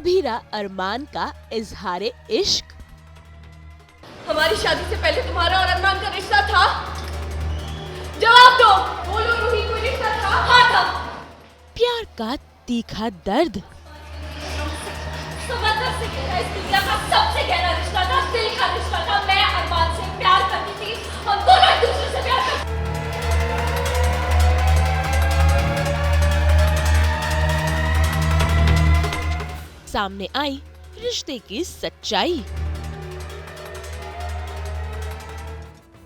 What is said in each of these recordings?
अभीरा अरमान का इजहारे इश्क। हमारी शादी से पहले तुम्हारा और अरमान का रिश्ता था? जवाब दो, बोलो रूही, कोई रिश्ता था? हाँ था। प्यार का तीखा दर्द। समंदर से गहरा इस दुनिया का सबसे गहरा रिश्ता था, दिल का रिश्ता था। मैं अरमान से प्यार करती थी, हम दोनों एक दूसरे से प्यार करते थे। सामने आई रिश्ते की सच्चाई।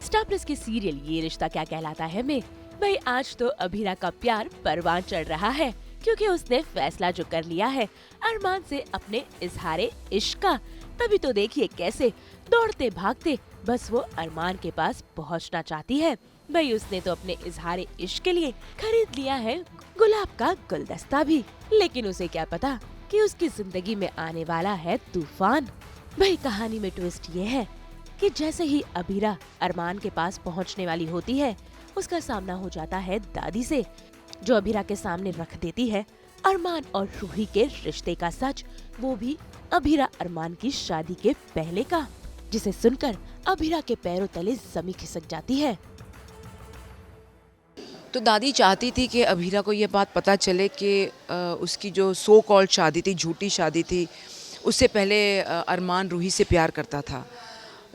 स्टार प्लस के सीरियल ये रिश्ता क्या कहलाता है में भाई आज तो अभीरा का प्यार परवान चढ़ रहा है, क्योंकि उसने फैसला जो कर लिया है अरमान से अपने इजहारे इश्क का। तभी तो देखिए कैसे दौड़ते भागते बस वो अरमान के पास पहुंचना चाहती है। भाई उसने तो अपने इजहारे इश्क के लिए खरीद लिया है गुलाब का गुलदस्ता भी, लेकिन उसे क्या पता कि उसकी जिंदगी में आने वाला है तूफान। भाई कहानी में ट्विस्ट ये है कि जैसे ही अभीरा अरमान के पास पहुंचने वाली होती है, उसका सामना हो जाता है दादी से, जो अभीरा के सामने रख देती है अरमान और रूही के रिश्ते का सच, वो भी अभीरा अरमान की शादी के पहले का, जिसे सुनकर अभीरा के पैरों तले जमीन खिसक जाती है। तो दादी चाहती थी कि अभीरा को ये बात पता चले कि उसकी जो सो कॉल्ड शादी थी, झूठी शादी थी, उससे पहले अरमान रूही से प्यार करता था,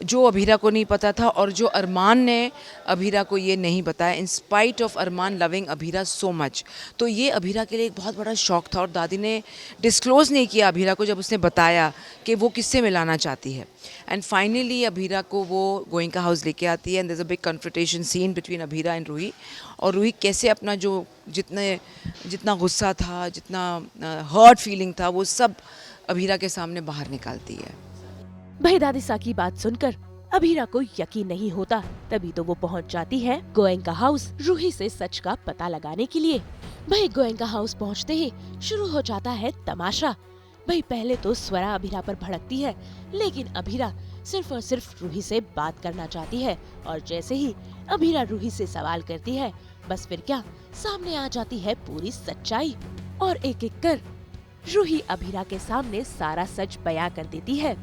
जो अभीरा को नहीं पता था और जो अरमान ने अभीरा को ये नहीं बताया, in spite of Armaan loving Abhira so much. तो ये अभीरा के लिए एक बहुत बड़ा शौक था और दादी ने डिस्क्लोज़ नहीं किया अभीरा को जब उसने बताया कि वो किससे मिलाना चाहती है। एंड फाइनली अभीरा को वो गोयनका हाउस लेके आती है and there is a big confrontation scene between Abhira and Ruhi. और रूही कैसे अपना जो जितना गुस्सा था, जितना हर्ट फीलिंग था, वो सब अभीरा के सामने बाहर निकालती है। भाई दादी सा की बात सुनकर अभीरा को यकीन नहीं होता, तभी तो वो पहुंच जाती है गोयनका हाउस रूही से सच का पता लगाने के लिए। भाई गोयनका हाउस पहुंचते ही शुरू हो जाता है तमाशा। भाई पहले तो स्वरा अभीरा पर भड़कती है, लेकिन अभीरा सिर्फ और सिर्फ रूही से बात करना चाहती है, और जैसे ही अभीरा रूही से सवाल करती है, बस फिर क्या सामने आ जाती है पूरी सच्चाई, और एक एक कर रूही अभीरा के सामने सारा सच बयां कर देती है।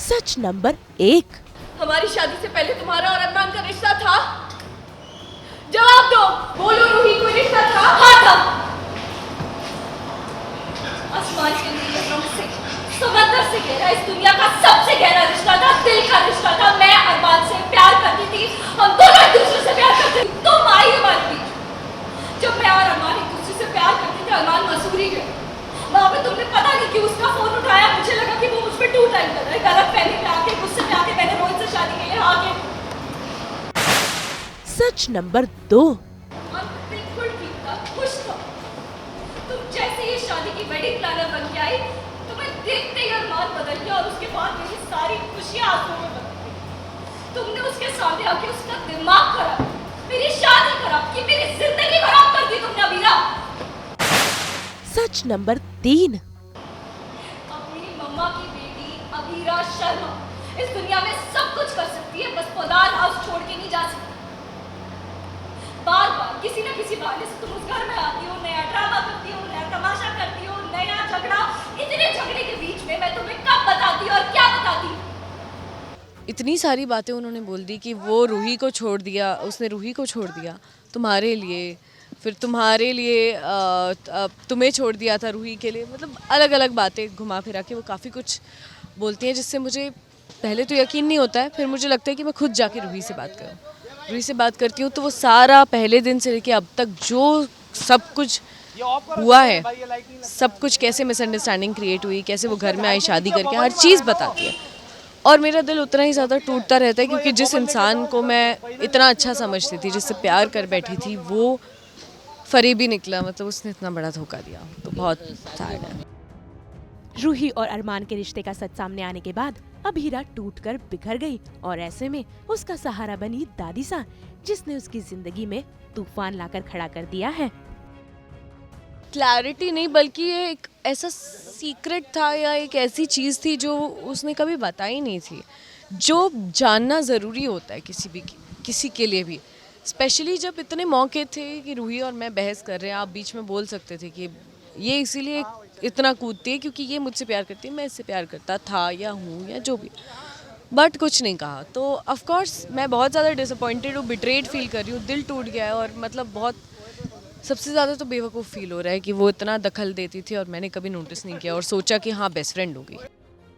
सच नंबर 1। हमारी शादी से पहले तुम्हारा और अरमान का रिश्ता था? जवाब दो, बोलो रूही, कोई रिश्ता था? हाँ था। आसमान के नीले से समंदर से गहरा इस दुनिया का सबसे गहरा रिश्ता था, दिल का रिश्ता था। मैं अरमान से प्यार करती थी, हम दोनों एक दूसरे से प्यार करते थे। तुम आई हमारे बीच। जब मैं और अरमान एक दूसरे से प्यार करते थे, अरमान मसूरी गए, वहाँ पे तुमने पता नहीं क्यों उसका फोन उठाया। मुझे लगा कि वो मुझ पे टू टाइम कर रहा है, गलत फहमी में आके, गुस्से में आके मैंने रोहित से शादी के लिए हाँ की। सच नंबर 2। बिल्कुल ठीक था, खुश था। तुम जैसे ही शादी की वेडिंग प्लानर बन के आई, तुम्हें देखते ही अरमान बदल गया और उसके बाद मेरी सारी खुशियां आंसुओं में बदल गई। तुमने उसके सामने आके उसका दिमाग खराब, मेरी शादी खराब की, मेरी जिंदगी खराब कर दी तुमने अभीरा। सच नंबर 3। अपनी मम्मा की बेटी अभीरा शर्मा इस दुनिया में सब कुछ कर सकती है, बस पदार हाउस छोड़ के नहीं जा सकती। बार बार किसी न किसी बहाने से तुम उस घर में आती हो, नया ड्रामा करती हो, नया तमाशा करती हो, नया झगड़ा। इतने झगड़े के बीच में मैं तुम्हें कब बताती और क्या बताती? इतनी सारी बातें उन्होंने बोल दी कि वो रूही को छोड़ दिया, उसने रूही को छोड़ दिया तुम्हारे लिए, फिर तुम्हारे लिए तुम्हें छोड़ दिया था रूही के लिए। मतलब अलग अलग बातें घुमा फिरा के वो काफ़ी कुछ बोलती हैं, जिससे मुझे पहले तो यकीन नहीं होता है, फिर मुझे लगता है कि मैं खुद जाके रूही से बात करूँ। रूही से बात करती हूँ तो वो सारा पहले दिन से लेके अब तक जो सब कुछ हुआ है, सब कुछ कैसे मिसअंडरस्टैंडिंग क्रिएट हुई, कैसे वो घर में आई शादी करके, हर चीज़ बताती है। और मेरा दिल उतना ही ज़्यादा टूटता रहता है, क्योंकि जिस इंसान को मैं इतना अच्छा समझती थी, जिससे प्यार कर बैठी थी, वो फरेबी निकला। मतलब उसने इतना बड़ा धोखा दिया, तो बहुत सैड है। रूही और अरमान के रिश्ते का सच सामने आने के बाद अभीरा टूटकर बिखर गई, और ऐसे में उसका सहारा बनी दादी सा, जिसने उसकी जिंदगी में तूफान लाकर खड़ा कर दिया है। क्लैरिटी नहीं, बल्कि ये एक ऐसा सीक्रेट था या एक ऐसी चीज़ थी जो उसने कभी बताई नहीं थी, जो जानना ज़रूरी होता है किसी के लिए भी। स्पेशली जब इतने मौके थे कि रूही और मैं बहस कर रहे हैं, आप बीच में बोल सकते थे कि ये इसीलिए इतना कूदती है क्योंकि ये मुझसे प्यार करती है, मैं इससे प्यार करता था या हूँ या जो भी, बट कुछ नहीं कहा। तो ऑफ कोर्स मैं बहुत ज़्यादा डिसअपॉइंटेड हूँ, बिट्रेड फील कर रही हूँ, दिल टूट गया है। और मतलब बहुत सबसे ज़्यादा तो बेवकूफ़ फील हो रहा है कि वो इतना दखल देती थी और मैंने कभी नोटिस नहीं किया और सोचा कि हाँ बेस्ट फ्रेंड होगी।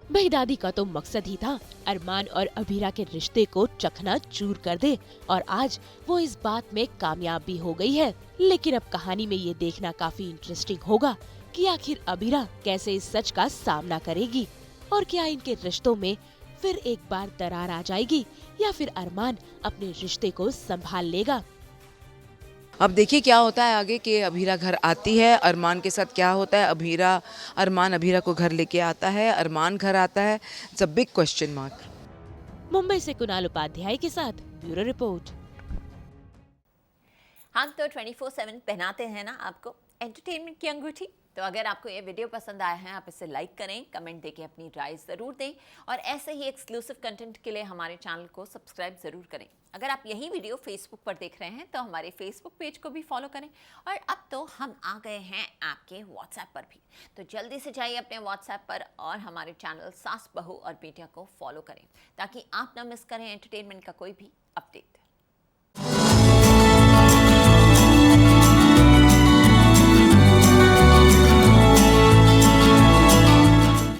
भाई दादी का तो मकसद ही था अरमान और अभीरा के रिश्ते को चकना चूर कर दे, और आज वो इस बात में कामयाब भी हो गई है। लेकिन अब कहानी में ये देखना काफी इंटरेस्टिंग होगा कि आखिर अभीरा कैसे इस सच का सामना करेगी, और क्या इनके रिश्तों में फिर एक बार दरार आ जाएगी, या फिर अरमान अपने रिश्ते को संभाल लेगा। अब देखिए क्या होता है आगे, कि अभीरा घर आती है, अरमान के साथ क्या होता है, अरमान अभीरा को घर लेके आता है, अरमान घर आता है। It's a big question mark. Mumbai से कुणाल उपाध्याय के साथ ब्यूरो रिपोर्ट। हम तो 24/7 पहनाते हैं ना आपको एंटरटेनमेंट की अंगूठी। तो अगर आपको ये वीडियो पसंद आया है, आप इसे लाइक करें, कमेंट देके अपनी राय ज़रूर दें, और ऐसे ही एक्सक्लूसिव कंटेंट के लिए हमारे चैनल को सब्सक्राइब ज़रूर करें। अगर आप यही वीडियो फेसबुक पर देख रहे हैं तो हमारे फेसबुक पेज को भी फॉलो करें, और अब तो हम आ गए हैं आपके व्हाट्सएप पर भी। तो जल्दी से जाइए अपने व्हाट्सएप पर और हमारे चैनल सास बहू और बेटियां को फॉलो करें, ताकि आप ना मिस करें एंटरटेनमेंट का कोई भी अपडेट।